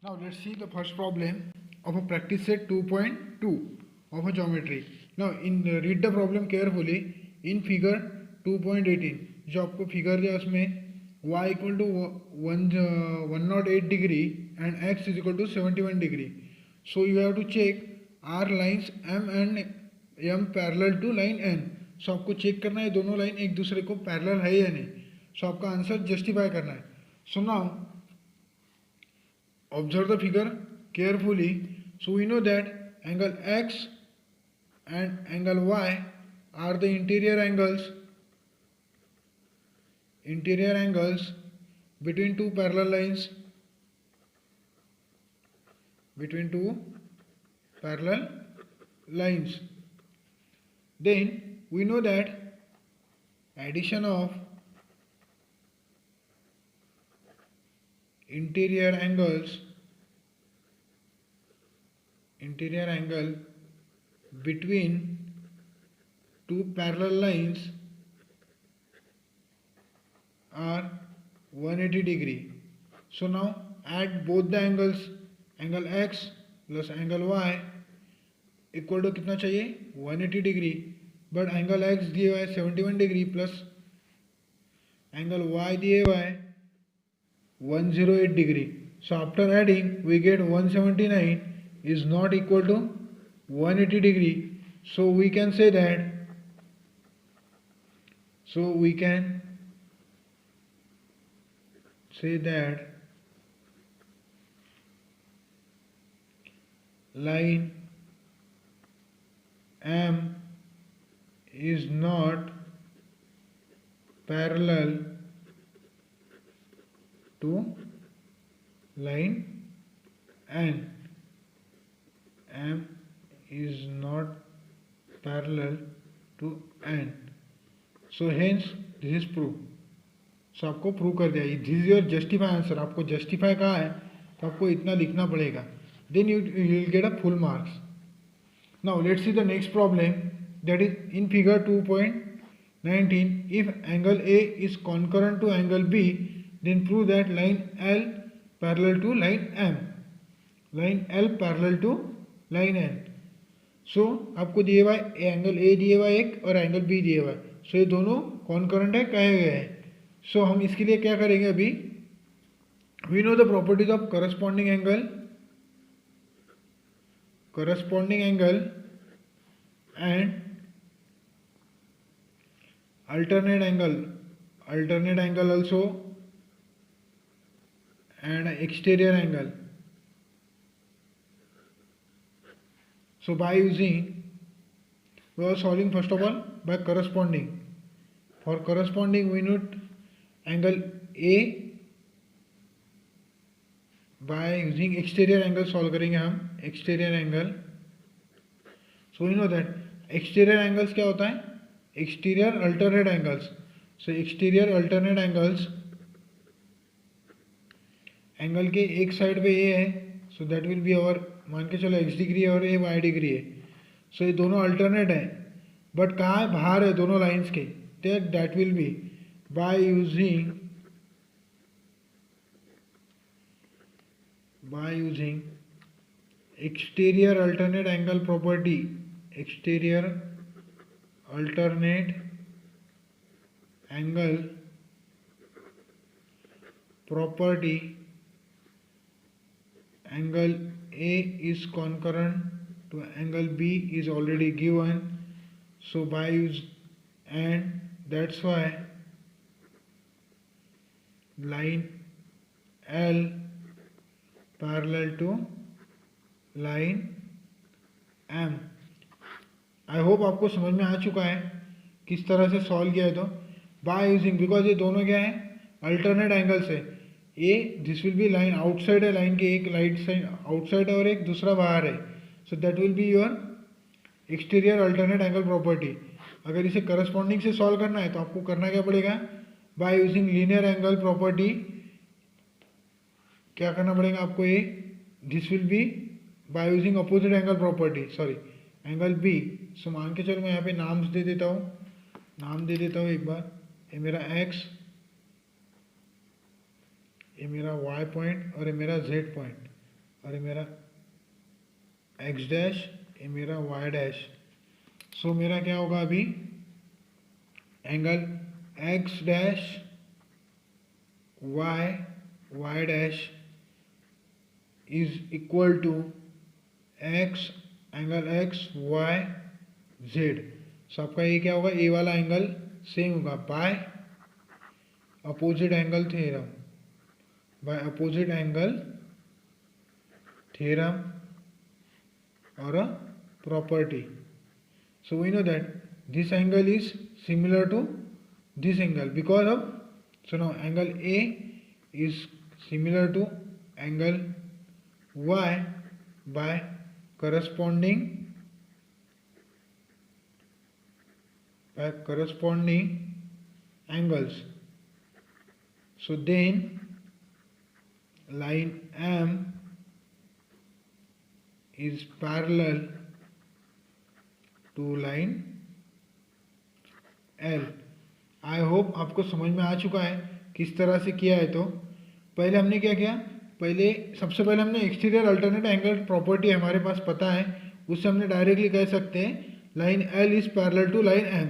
Now let's see the first problem of a practice set 2.2 of a geometry. Now read the problem carefully. In figure 2.18 जो आपको figure दिया उसमें y equal to 108 degree and x is equal to 71 degree. So you have to check are lines m and m parallel to line n. So आपको check करना है दोनों line एक दूसरे को पैरेलल है या नहीं. So आपका आंसर जस्टिफाई करना है. So now observe the figure carefully. So we know that angle x and angle y are the interior angles between two parallel lines, then we know that addition of interior angle between two parallel lines are 180 degree. So now add both the angles, angle x plus angle y equal to कितना चाहिए 180 degree. But angle x दिए हुआ है 71 degree plus angle y दिए हुआ है 108 degree. So after adding we get 179 is not equal to 180 degree. So we can say that line M is not parallel to line N. M is not parallel to N. So hence this is proof. So आपको prove कर दिया. This is your justify answer. आपको justify कहा है तो आपको इतना लिखना पड़ेगा. Then you will get a full marks. Now let's see the next problem that is in figure 2.19. If angle A is concurrent to angle B then prove that line L parallel to line M. Line L parallel to line N. So आपको दिए हुआ है angle A दिए हुआ है एक और angle B दिए हुआ है. सो ये दोनों कॉन्करेंट है कहे गए हैं. सो हम इसके लिए क्या करेंगे अभी. We know the properties of corresponding angle and alternate angle also and exterior angle. So by using, we are solving first of all by corresponding. For corresponding we need angle A. by using exterior angle solve करेंगे हम exterior angle. So we know that exterior angles क्या होता है. exterior alternate angles. So exterior alternate angles angle के एक side पे ए है. So that will be our मान के चलो x डिग्री है और ये y डिग्री है. सो ये दोनों अल्टरनेट है बट कहाँ है बाहर है दोनों लाइंस के. That will be by using exterior alternate angle property. exterior alternate angle property. Angle A is concurrent to angle B is already given. So by use and that's why line L parallel to line M. I hope आपको समझ में आ चुका है किस तरह से solve किया है. तो बाय यूजिंग बिकॉज ये दोनों क्या है अल्टरनेट एंगल्स है. A this will be line outside है लाइन के एक लाइट साइड आउटसाइड है और एक दूसरा बाहर है. So that will be your exterior alternate angle property. अगर इसे करस्पॉन्डिंग से सॉल्व करना है तो आपको करना क्या पड़ेगा by using linear angle property. क्या करना पड़ेगा आपको ये this will be by using opposite angle property angle B. So मान के चलो मैं यहाँ पे नाम दे देता हूँ एक बार. ये मेरा x, ये मेरा y पॉइंट और ये मेरा z पॉइंट. और ये मेरा एक्स डैश, ये मेरा वाई डैश। सो मेरा क्या होगा अभी, angle X dash Y Y dash is equal to X angle X Y Z. So आपका ये क्या होगा, ए वाला एंगल सेम होगा by opposite angle theorem, by opposite angle theorem or a property. So we know that this angle is similar to this angle because of, so now angle A is similar to angle Y by corresponding angles. So then line M is parallel to line L. I hope आपको समझ में आ चुका है किस तरह से किया है। तो पहले हमने क्या किया, सबसे पहले हमने एक्सटीरियर अल्टरनेट एंगल प्रॉपर्टी हमारे पास पता है, उससे हमने डायरेक्टली कह सकते हैं line L is parallel to line M।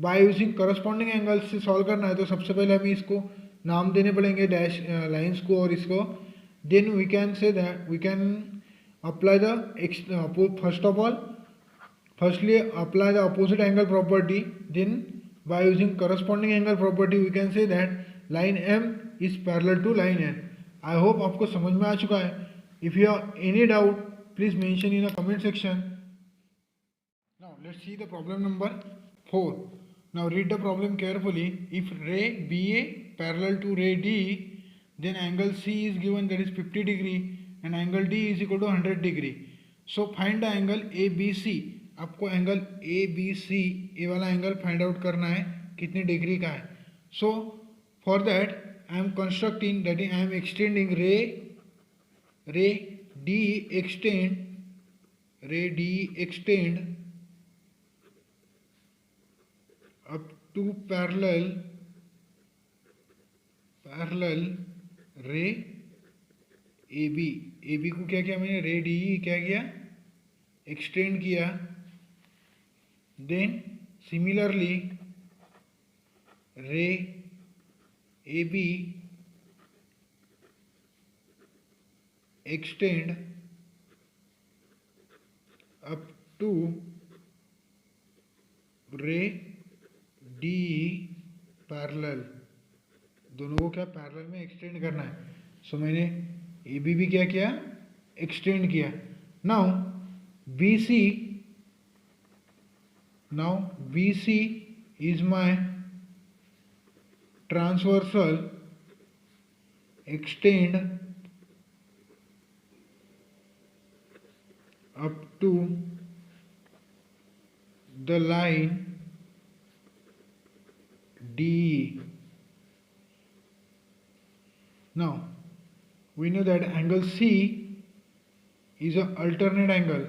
By using corresponding angles से सॉल्व करना है तो सबसे पहले हमें इसको नाम देने पड़ेंगे डैश लाइन्स को और इसको। Then we can say that we can apply the firstly apply the opposite angle property, then by using corresponding angle property we can say that line M is parallel to line N. I hope आपको समझ में आ चुका है। If you have any doubt please mention in the comment section. Now let's see the problem number 4. Now read the problem carefully. If ray BA parallel to ray D, then angle C is given, that is 50 degree, and angle D is equal to 100 degree. So find the angle ABC. आपको angle ABC, ये वाला angle find out करना है कितने degree का है। So for that I am constructing, that is I am extending ray D extend up to parallel रे AB को क्या किया मैंने, रे DE क्या किया, एक्सटेंड किया। देन सिमिलरली रे AB एक्सटेंड अप टू रे DE पैरेलल, दोनों को क्या पैरेलल में एक्सटेंड करना है। सो मैंने AB भी क्या किया, एक्सटेंड किया। Now BC is my transversal, extend up to the line DE. Now we know that angle C is a alternate angle.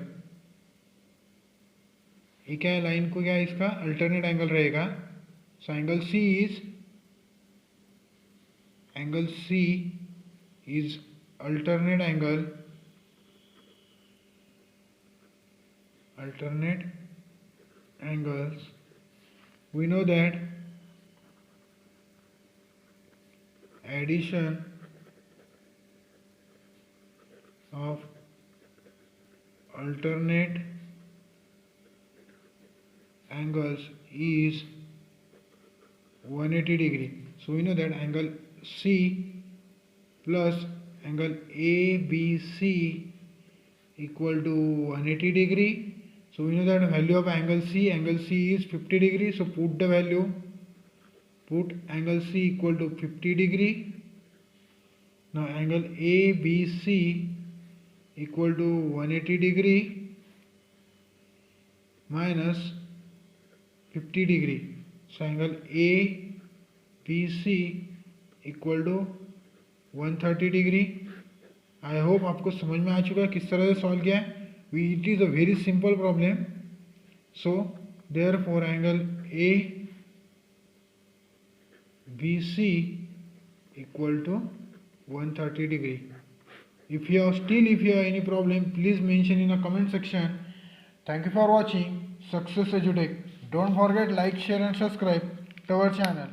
ये क्या है, लाइन को क्या है, इसका अल्टरनेट एंगल रहेगा। So angle C is alternate angles. We know that addition of alternate angles is 180 degree. So we know that angle C plus angle ABC equal to 180 degree. So we know that value of angle C is 50 degree. So put angle C equal to 50 degree. Now angle ABC equal to 180 degree minus 50 degree. So angle ABC equal to 130 degree. I hope आपको समझ में आ चुका है किस तरह से solve किया है। It is a very simple problem. So therefore angle ABC equal to 130 degree. If you have any problem, please mention in the comment section. Thank you for watching Success Edutech. Don't forget like, share and subscribe to our channel.